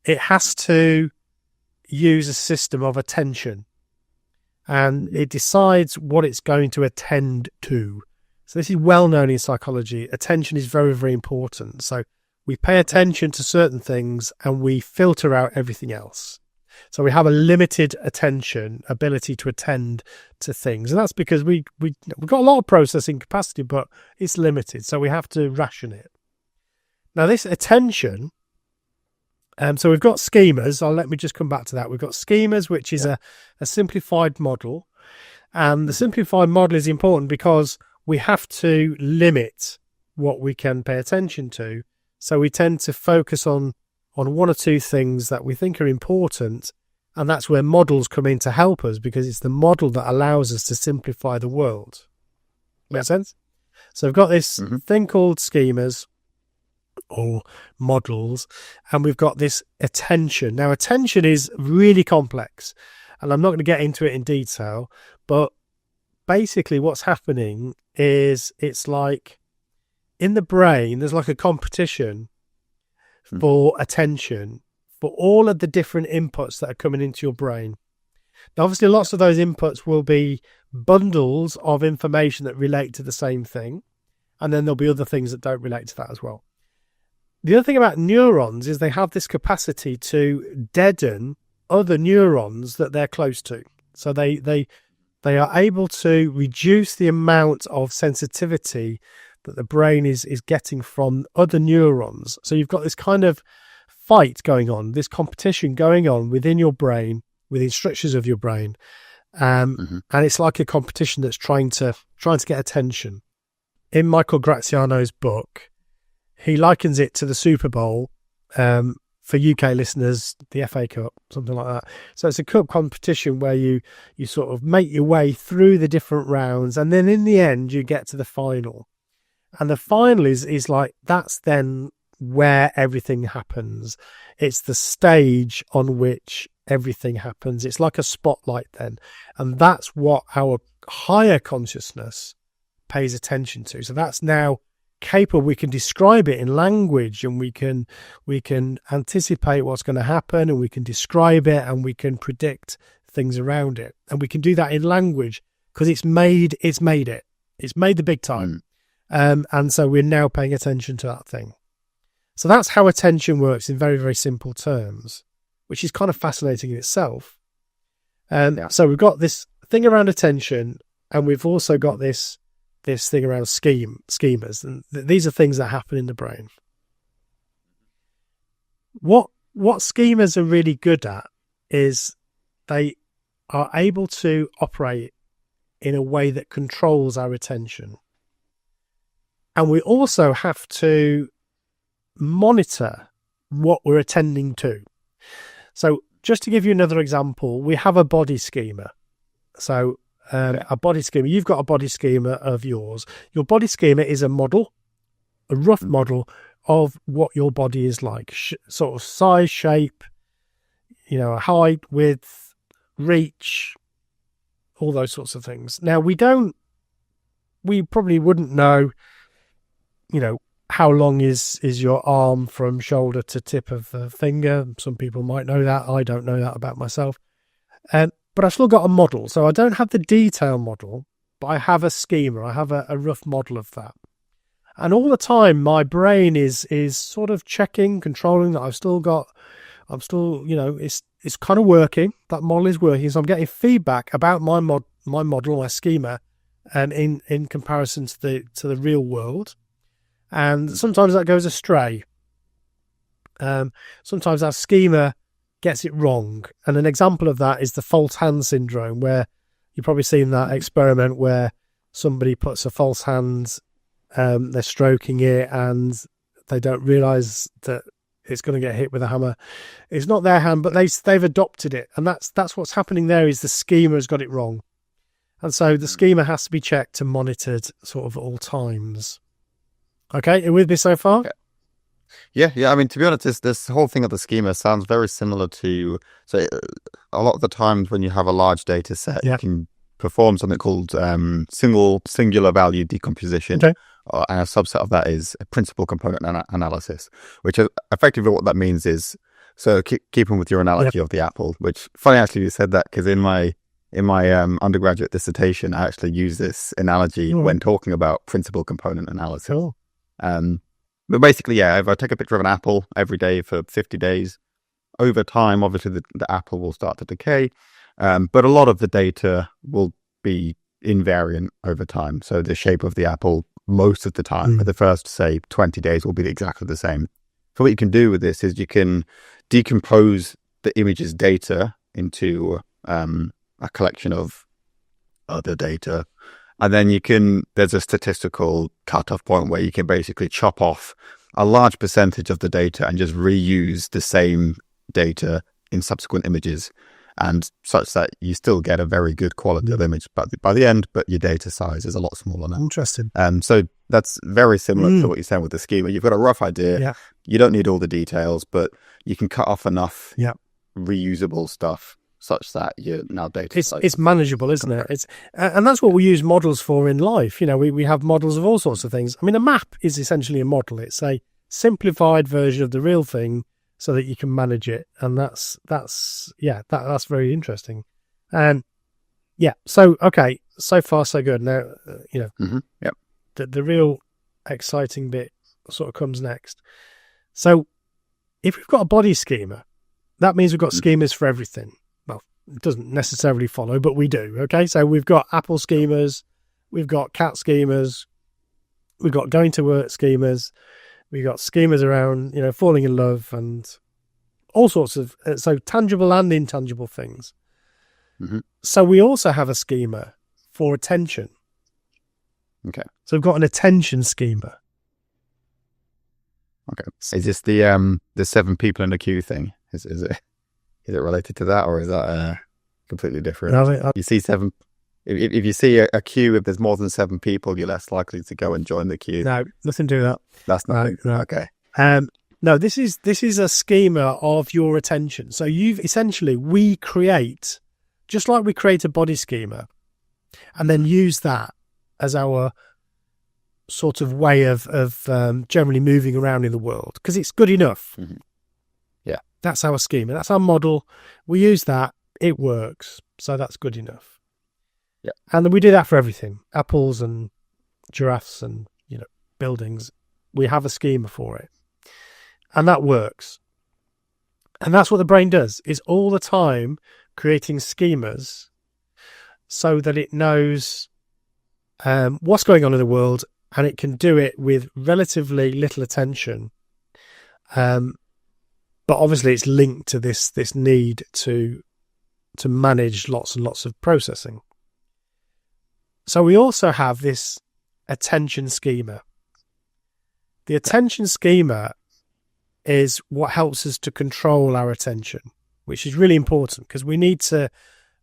A: it has to use a system of attention, and it decides what it's going to attend to. So this is well known in psychology. Attention is very, very important. So we pay attention to certain things and we filter out everything else. So we have a limited attention ability to attend to things. And that's because we've got a lot of processing capacity, but it's limited. So we have to ration it. Now this attention, so we've got schemas. Let me just come back to that. We've got schemas, which is a simplified model. And the simplified model is important because we have to limit what we can pay attention to. So we tend to focus on one or two things that we think are important, and that's where models come in to help us, because it's the model that allows us to simplify the world. Make sense? So we've got this thing called schemas or models, and we've got this attention. Now, attention is really complex, and I'm not going to get into it in detail, but basically what's happening is it's like in the brain, there's like a competition for attention for all of the different inputs that are coming into your brain. Now, obviously, lots of those inputs will be bundles of information that relate to the same thing, and then there'll be other things that don't relate to that as well. The other thing about neurons is they have this capacity to deaden other neurons that they're close to. So they are able to reduce the amount of sensitivity that the brain is getting from other neurons. So you've got this kind of fight going on, this competition going on within your brain, within structures of your brain. And it's like a competition that's trying to get attention. In Michael Graziano's book, he likens it to the Super Bowl, for UK listeners, the FA Cup, something like that. So it's a cup competition where you sort of make your way through the different rounds, and then in the end you get to the final. And the final is like, that's then where everything happens. It's the stage on which everything happens. It's like a spotlight then. And that's what our higher consciousness pays attention to. So that's now capable. We can describe it in language, and we can anticipate what's going to happen, and we can describe it, and we can predict things around it. And we can do that in language because it's made the big time. And so we're now paying attention to that thing. So that's how attention works in very, very simple terms, which is kind of fascinating in itself. So we've got this thing around attention, and we've also got this thing around schemas. And these are things that happen in the brain. What schemas are really good at is they are able to operate in a way that controls our attention. And we also have to monitor what we're attending to. So just to give you another example, we have a body schema. So a body schema, you've got a body schema of yours. Your body schema is a model, a rough model of what your body is like, sort of size, shape, height, width, reach, all those sorts of things. Now, we probably wouldn't know, how long is your arm from shoulder to tip of the finger. Some people might know that. I don't know that about myself. But I've still got a model. So I don't have the detail model, but I have a schema. I have a rough model of that. And all the time, my brain is sort of checking, controlling that it's kind of working. That model is working. So I'm getting feedback about my model, my schema, in comparison to the real world. And sometimes that goes astray. Sometimes our schema gets it wrong. And an example of that is the false hand syndrome, where you've probably seen that experiment where somebody puts a false hand, they're stroking it, and they don't realize that it's going to get hit with a hammer. It's not their hand, but they've adopted it. And that's what's happening there, is the schema has got it wrong. And so the schema has to be checked and monitored sort of at all times. Okay, are you with me so far?
B: Yeah. I mean, to be honest, this whole thing of the schema sounds very similar to, so a lot of the times when you have a large data set, you can perform something called singular value decomposition. Okay. And a subset of that is a principal component analysis, which is effectively what that means is, so keeping with your analogy of the apple, which funny actually you said that, because in my undergraduate dissertation, I actually use this analogy when talking about principal component analysis.
A: Cool.
B: But basically, if I take a picture of an apple every day for 50 days, over time, obviously the apple will start to decay. But a lot of the data will be invariant over time. So the shape of the apple, most of the time, for the first, say, 20 days will be exactly the same. So what you can do with this is you can decompose the image's data into a collection of other data. And then there's a statistical cutoff point where you can basically chop off a large percentage of the data and just reuse the same data in subsequent images, and such that you still get a very good quality of image by the end, but your data size is a lot smaller now.
A: Interesting.
B: So that's very similar to what you're saying with the schema. You've got a rough idea. Yeah. You don't need all the details, but you can cut off enough reusable stuff such that your now data
A: it's manageable, isn't it? And that's what we use models for in life. We have models of all sorts of things. I mean, a map is essentially a model. It's a simplified version of the real thing so that you can manage it. And that's very interesting. And so okay, so far so good. Now the real exciting bit sort of comes next. So if we've got a body schema, that means we've got schemas for everything. It doesn't necessarily follow, but we do. Okay, so we've got Apple schemas, we've got cat schemas, we've got going to work schemas, we've got schemas around, falling in love and all sorts of so tangible and intangible things. So we also have a schema for attention.
B: Okay,
A: so we've got an attention schema.
B: Okay, is this the 7 people in the queue thing? Is it? Is it related to that, or is that completely different?
A: No,
B: you see 7. If you see a queue, if there's more than 7 people, you're less likely to go and join the queue.
A: No, nothing to do with that.
B: That's nothing.
A: No.
B: Okay.
A: No, this is a schema of your attention. So we create, just like we create a body schema, and then use that as our sort of way of generally moving around in the world, because it's good enough.
B: Yeah.
A: That's our schema. That's our model. We use that. It works. So that's good enough.
B: Yeah.
A: And then we do that for everything. Apples and giraffes and, buildings. We have a schema for it. And that works. And that's what the brain does, is all the time creating schemas so that it knows what's going on in the world, and it can do it with relatively little attention. But obviously it's linked to this need to manage lots and lots of processing. So we also have this attention schema. The attention schema is what helps us to control our attention, which is really important because we need to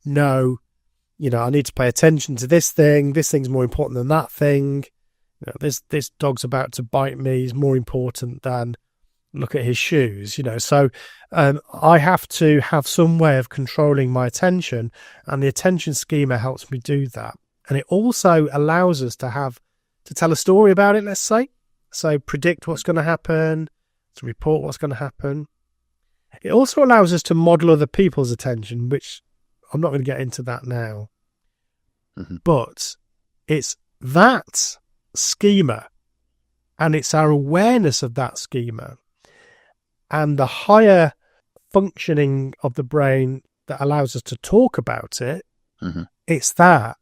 A: know, I need to pay attention to this thing. This thing's more important than that thing. This dog's about to bite me is more important than look at his shoes, So I have to have some way of controlling my attention, and the attention schema helps me do that. And it also allows us to tell a story about it, let's say. So predict what's going to happen, to report what's going to happen. It also allows us to model other people's attention, which I'm not going to get into that now.
B: Mm-hmm.
A: But it's that schema, and it's our awareness of that schema and the higher functioning of the brain that allows us to talk about it.
B: Mm-hmm.
A: It's that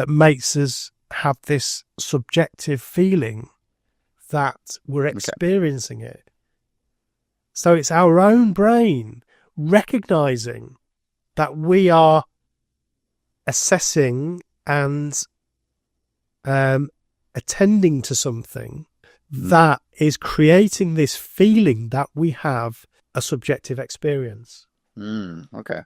A: makes us have this subjective feeling that we're experiencing it. So it's our own brain recognizing that we are assessing and attending to something that is creating this feeling that we have a subjective experience.
B: Okay.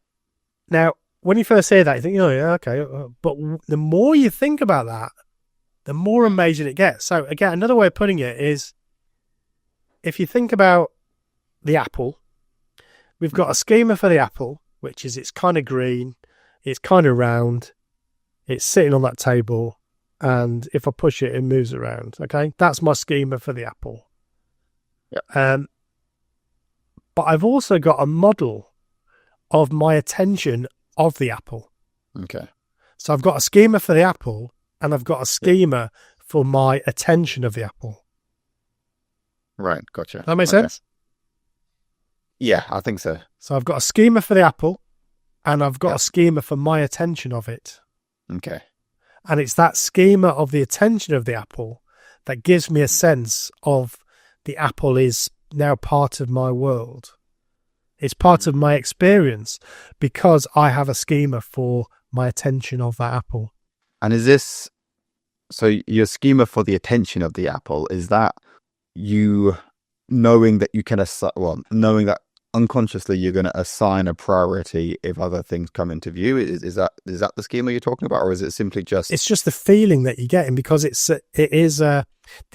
A: Now, when you first hear that, you think, oh, yeah, okay. But the more you think about that, the more amazing it gets. So, again, another way of putting it is, if you think about the apple, we've got a schema for the apple, which is it's kind of green, it's kind of round, it's sitting on that table, and if I push it, it moves around. Okay, that's my schema for the apple.
B: Yeah.
A: But I've also got a model of my attention of the apple.
B: Okay.
A: So I've got a schema for the apple, and I've got a schema for my attention of the apple.
B: Right, gotcha.
A: Does that make sense?
B: Yeah, I think so.
A: So I've got a schema for the apple, and I've got a schema for my attention of it.
B: Okay.
A: And it's that schema of the attention of the apple that gives me a sense of the apple is now part of my world. It's part of my experience because I have a schema for my attention of that apple.
B: And is this, so your schema for the attention of the apple, is that you knowing that you can, knowing that unconsciously you're going to assign a priority if other things come into view? Is that the schema you're talking about, or is it simply just?
A: It's just the feeling that you're getting, because the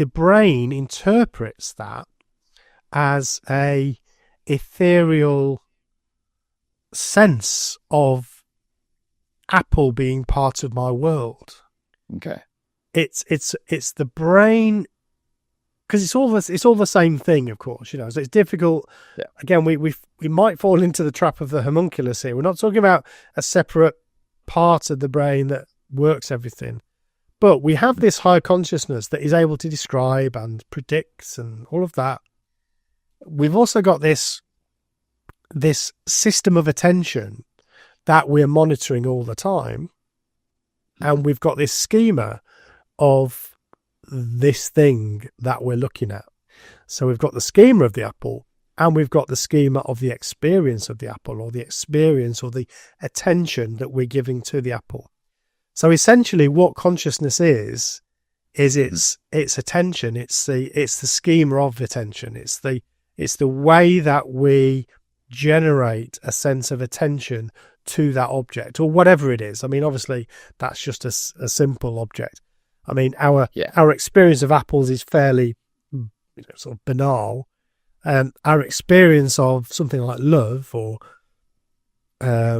A: brain interprets that as a ethereal sense of apple being part of my world.
B: Okay.
A: It's the brain, because it's all the same thing, of course, so it's difficult.
B: Yeah.
A: Again, we might fall into the trap of the homunculus here. We're not talking about a separate part of the brain that works everything, but we have this higher consciousness that is able to describe and predict and all of that. We've also got this system of attention that we're monitoring all the time, and we've got this schema of this thing that we're looking at. So we've got the schema of the apple, and we've got the schema of the experience of the apple, or the experience or the attention that we're giving to the apple. So essentially what consciousness is it's attention. It's the schema of attention. It's the way that we generate a sense of attention to that object, or whatever it is. I mean, obviously that's just a simple object. I mean, our experience of apples is fairly sort of banal. Our experience of something like love or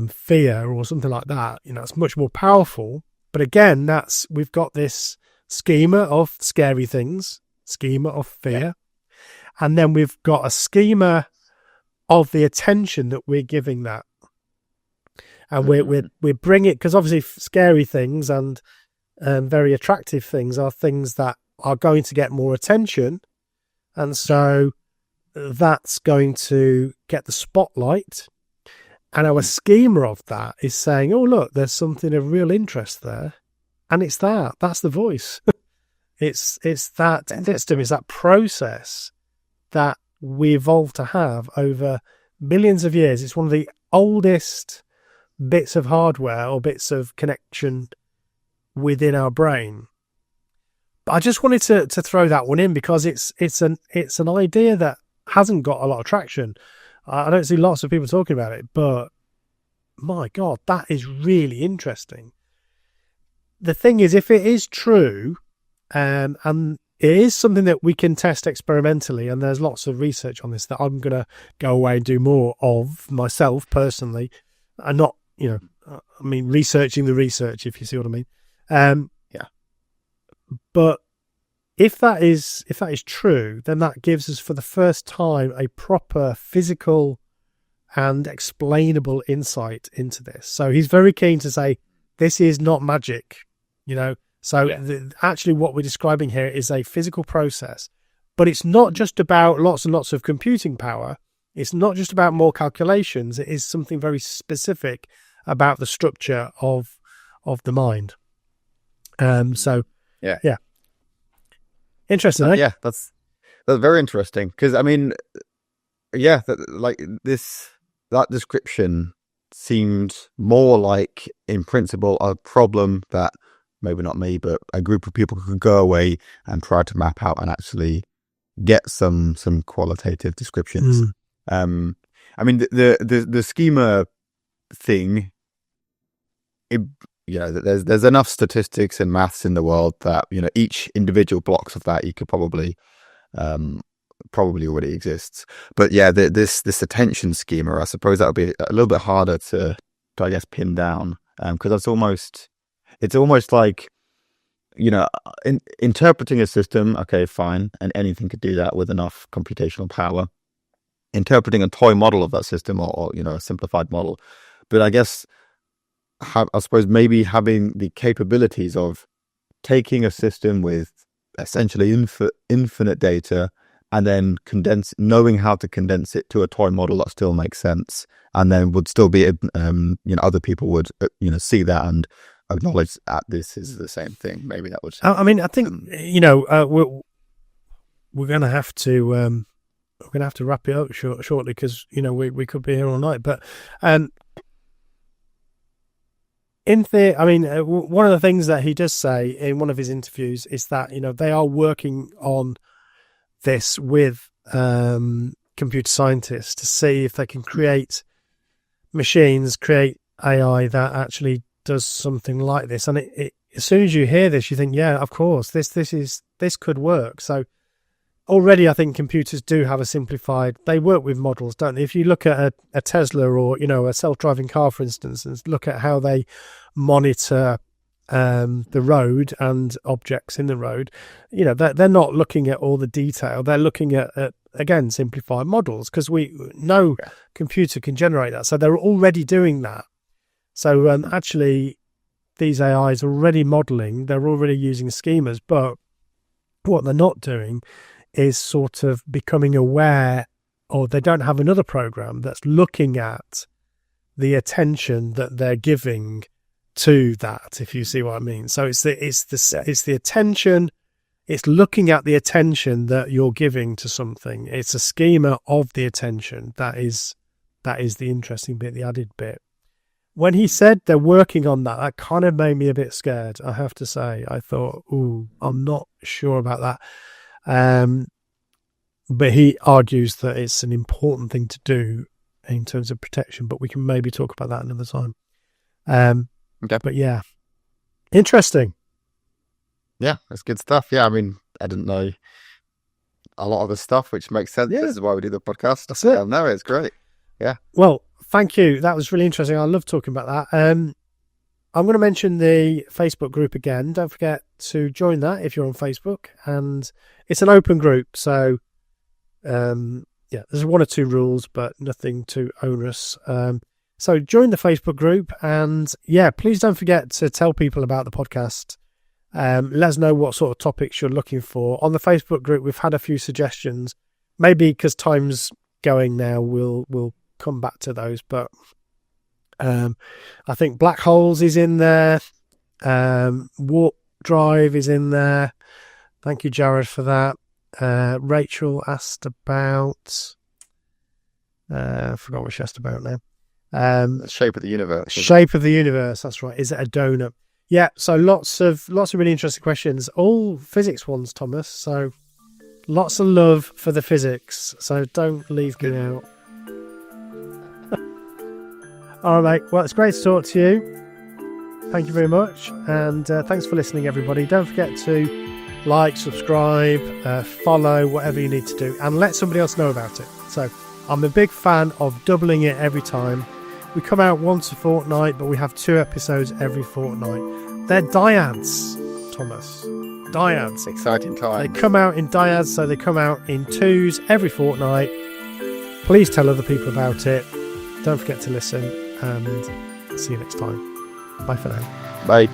A: fear or something like that, it's much more powerful. But again, we've got this schema of scary things, schema of fear, and then we've got a schema of the attention that we're giving that. And we bring it, because obviously scary things and very attractive things are things that are going to get more attention, and so that's going to get the spotlight. And our schema of that is saying, oh, look, there's something of real interest there. And it's that's the voice. it's that system, it's that process that we evolved to have over millions of years. It's one of the oldest bits of hardware or bits of connection within our brain. But I just wanted to throw that one in, because it's an idea that hasn't got a lot of traction. I don't see lots of people talking about it, but my God, that is really interesting. The thing is, if it is true, and it is something that we can test experimentally, and there's lots of research on this that I'm going to go away and do more of myself personally, and not, researching the research, if you see what I mean.
B: Yeah.
A: But if that is true, then that gives us for the first time a proper physical and explainable insight into this. So he's very keen to say this is not magic, So actually what we're describing here is a physical process, but it's not just about lots and lots of computing power. It's not just about more calculations. It is something very specific about the structure of the mind. Yeah. Interesting, eh?
B: Yeah, that's very interesting, because that description seemed more like, in principle, a problem that maybe not me, but a group of people could go away and try to map out and actually get some qualitative descriptions. The schema thing, there's enough statistics and maths in the world that each individual blocks of that you could probably already exists. But yeah, this attention schema, I suppose that would be a little bit harder to I guess pin down, because it's almost like interpreting a system. Okay, fine, and anything could do that with enough computational power. Interpreting a toy model of that system, or a simplified model, but I guess I suppose maybe having the capabilities of taking a system with essentially infinite data and then knowing how to condense it to a toy model that still makes sense, and then would still be, other people would, see that and acknowledge that this is the same thing. Maybe that would.
A: I think we're going to have to wrap it up shortly, because we could be here all night. But in theory, one of the things that he does say in one of his interviews is that they are working on this with computer scientists to see if they can create AI that actually does something like this. And it as soon as you hear this, you think, yeah, of course, this could work. So already I think computers do have they work with models, don't they? If you look at a Tesla or a self-driving car, for instance, and look at how they monitor the road and objects in the road, they're not looking at all the detail. They're looking at again, simplified models, because no computer can generate that. So they're already doing that. So actually these AIs are already modeling, they're already using schemas, but what they're not doing is sort of becoming aware, or they don't have another program that's looking at the attention that they're giving to that, if you see what I mean. So it's the attention, it's looking at the attention that you're giving to something. It's a schema of the attention. That is the interesting bit, the added bit. When he said they're working on that kind of made me a bit scared, I have to say. I thought, I'm not sure about that. But he argues that it's an important thing to do in terms of protection, but we can maybe talk about that another time.
B: Okay.
A: But yeah, interesting.
B: Yeah, that's good stuff. Yeah, I didn't know a lot of the stuff, which makes sense. Yeah. This is why we do the podcast.
A: That's it.
B: No, it's great. Yeah.
A: Well, thank you. That was really interesting. I love talking about that. I'm going to mention the Facebook group again. Don't forget to join that if you're on Facebook. And it's an open group. So, there's one or two rules, but nothing too onerous. So join the Facebook group, and please don't forget to tell people about the podcast. Let us know what sort of topics you're looking for. On the Facebook group, we've had a few suggestions. Maybe because time's going now, we'll come back to those. But I think black holes is in there. Warp drive is in there. Thank you, Jared, for that. Rachel asked about... I forgot what she asked about now.
B: Shape of the universe.
A: Shape of the universe, that's right. Is it a donut? Yeah, so lots of really interesting questions. All physics ones, Thomas. So Lots of love for the physics, so don't leave me out. All right, mate. Well, it's great to talk to you. Thank you very much, and thanks for listening, everybody. Don't forget to like, subscribe, follow, whatever you need to do, and let somebody else know about it. So I'm a big fan of doubling it every time. We come out once a fortnight, but we have 2 episodes every fortnight. They're dyads, Thomas. Dyads.
B: Exciting time.
A: They come out in dyads, so they come out in 2s every fortnight. Please tell other people about it. Don't forget to listen, and see you next time. Bye for now.
B: Bye.